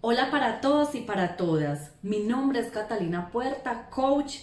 Hola para todos y para todas. Mi nombre es Catalina Puerta, coach,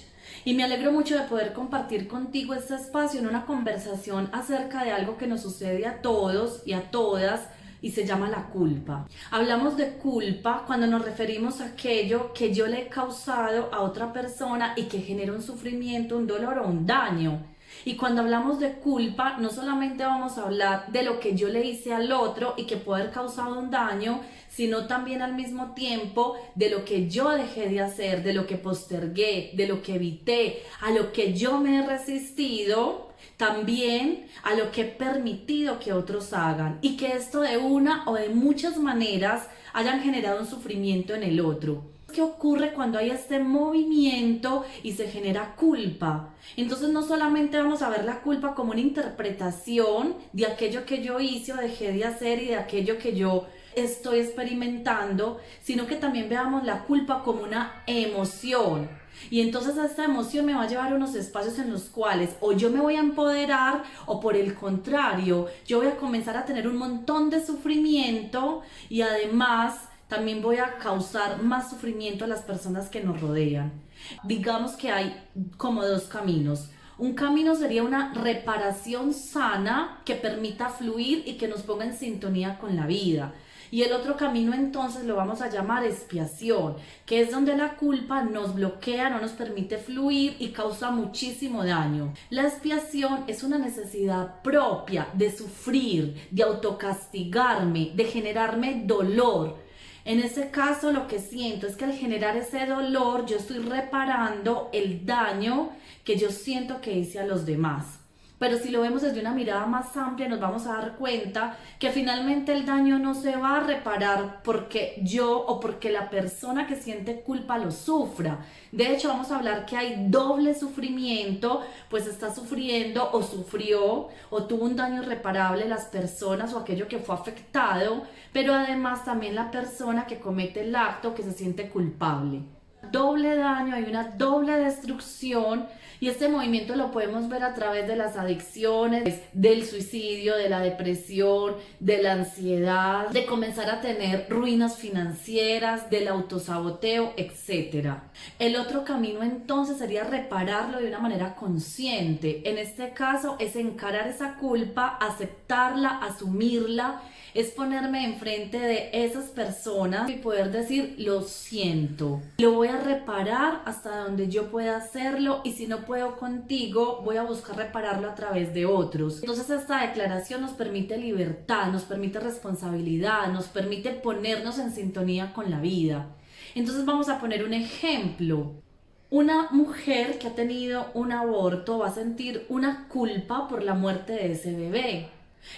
y me alegro mucho de poder compartir contigo este espacio en una conversación acerca de algo que nos sucede a todos y a todas y se llama la culpa. Hablamos de culpa cuando nos referimos a aquello que yo le he causado a otra persona y que genera un sufrimiento, un dolor o un daño. Y cuando hablamos de culpa, no solamente vamos a hablar de lo que yo le hice al otro y que puede haber causado un daño, sino también al mismo tiempo de lo que yo dejé de hacer, de lo que postergué, de lo que evité, a lo que yo me he resistido, también a lo que he permitido que otros hagan y que esto de una o de muchas maneras hayan generado un sufrimiento en el otro. ¿Qué ocurre cuando hay este movimiento y se genera culpa? Entonces no solamente vamos a ver la culpa como una interpretación de aquello que yo hice o dejé de hacer y de aquello que yo estoy experimentando, sino que también veamos la culpa como una emoción. Y entonces esta emoción me va a llevar a unos espacios en los cuales o yo me voy a empoderar o por el contrario, yo voy a comenzar a tener un montón de sufrimiento y además también voy a causar más sufrimiento a las personas que nos rodean. Digamos que hay como dos caminos. Un camino sería una reparación sana que permita fluir y que nos ponga en sintonía con la vida. Y el otro camino entonces lo vamos a llamar expiación, que es donde la culpa nos bloquea, no nos permite fluir y causa muchísimo daño. La expiación es una necesidad propia de sufrir, de autocastigarme, de generarme dolor. En ese caso lo que siento es que al generar ese dolor yo estoy reparando el daño que yo siento que hice a los demás. Pero si lo vemos desde una mirada más amplia nos vamos a dar cuenta que finalmente el daño no se va a reparar porque yo o porque la persona que siente culpa lo sufra. De hecho vamos a hablar que hay doble sufrimiento, pues está sufriendo o sufrió o tuvo un daño irreparable las personas o aquello que fue afectado, pero además también la persona que comete el acto que se siente culpable. Doble daño, hay una doble destrucción y este movimiento lo podemos ver a través de las adicciones, del suicidio, de la depresión, de la ansiedad, de comenzar a tener ruinas financieras, del autosaboteo, etc. El otro camino entonces sería repararlo de una manera consciente. En este caso es encarar esa culpa, aceptarla, asumirla, es ponerme enfrente de esas personas y poder decir lo siento, lo voy a reparar hasta donde yo pueda hacerlo y si no puedo contigo voy a buscar repararlo a través de otros. Entonces esta declaración nos permite libertad, nos permite responsabilidad, nos permite ponernos en sintonía con la vida. Entonces vamos a poner un ejemplo. Una mujer que ha tenido un aborto va a sentir una culpa por la muerte de ese bebé.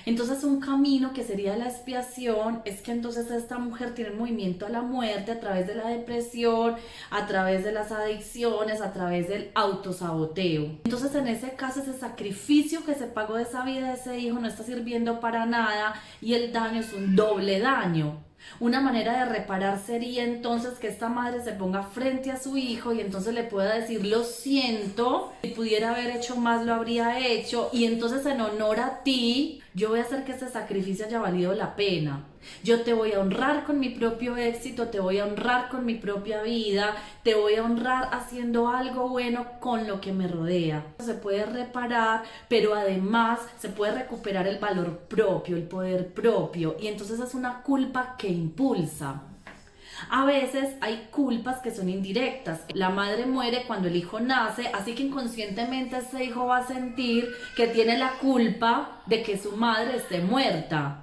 Entonces un camino que sería la expiación es que entonces esta mujer tiene un movimiento a la muerte a través de la depresión, a través de las adicciones, a través del autosaboteo. Entonces en ese caso ese sacrificio que se pagó de esa vida de ese hijo no está sirviendo para nada y el daño es un doble daño. Una manera de reparar sería entonces que esta madre se ponga frente a su hijo y entonces le pueda decir lo siento, si pudiera haber hecho más lo habría hecho y entonces en honor a ti yo voy a hacer que este sacrificio haya valido la pena. Yo te voy a honrar con mi propio éxito, te voy a honrar con mi propia vida, te voy a honrar haciendo algo bueno con lo que me rodea. Se puede reparar, pero además se puede recuperar el valor propio, el poder propio y entonces es una culpa que impulsa. A veces hay culpas que son indirectas. La madre muere cuando el hijo nace, así que inconscientemente ese hijo va a sentir que tiene la culpa de que su madre esté muerta.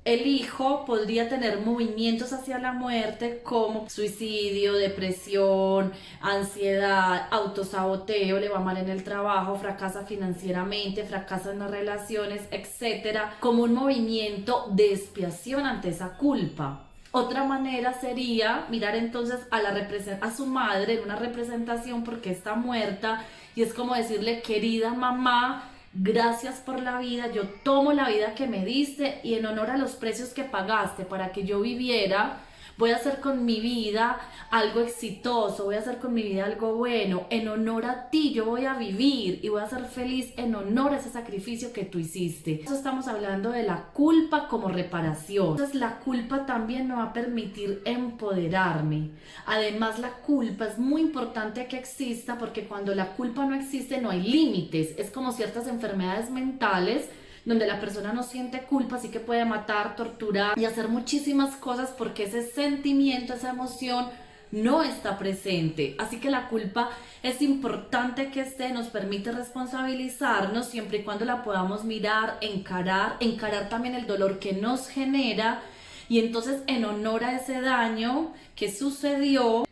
El hijo podría tener movimientos hacia la muerte como suicidio, depresión, ansiedad, autosaboteo, le va mal en el trabajo, fracasa financieramente, fracasa en las relaciones, etcétera, como un movimiento de expiación ante esa culpa. Otra manera sería mirar entonces a su madre en una representación porque está muerta y es como decirle, querida mamá, gracias por la vida, yo tomo la vida que me diste y en honor a los precios que pagaste para que yo viviera, Voy a hacer con mi vida algo exitoso, voy a hacer con mi vida algo bueno, en honor a ti yo voy a vivir y voy a ser feliz en honor a ese sacrificio que tú hiciste. Eso estamos hablando de la culpa como reparación. Entonces la culpa también me va a permitir empoderarme. Además la culpa es muy importante que exista porque cuando la culpa no existe no hay límites. Es como ciertas enfermedades mentales donde la persona no siente culpa, así que puede matar, torturar y hacer muchísimas cosas porque ese sentimiento, esa emoción no está presente. Así que la culpa es importante que esté, nos permite responsabilizarnos siempre y cuando la podamos mirar, encarar también el dolor que nos genera y entonces en honor a ese daño que sucedió,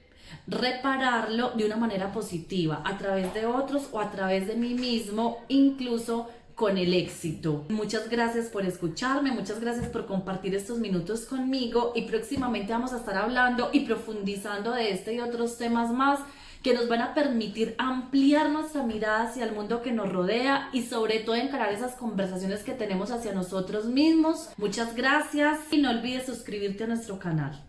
repararlo de una manera positiva, a través de otros o a través de mí mismo, incluso con el éxito. Muchas gracias por escucharme, muchas gracias por compartir estos minutos conmigo y próximamente vamos a estar hablando y profundizando de este y otros temas más que nos van a permitir ampliar nuestra mirada hacia el mundo que nos rodea y sobre todo encarar esas conversaciones que tenemos hacia nosotros mismos. Muchas gracias y no olvides suscribirte a nuestro canal.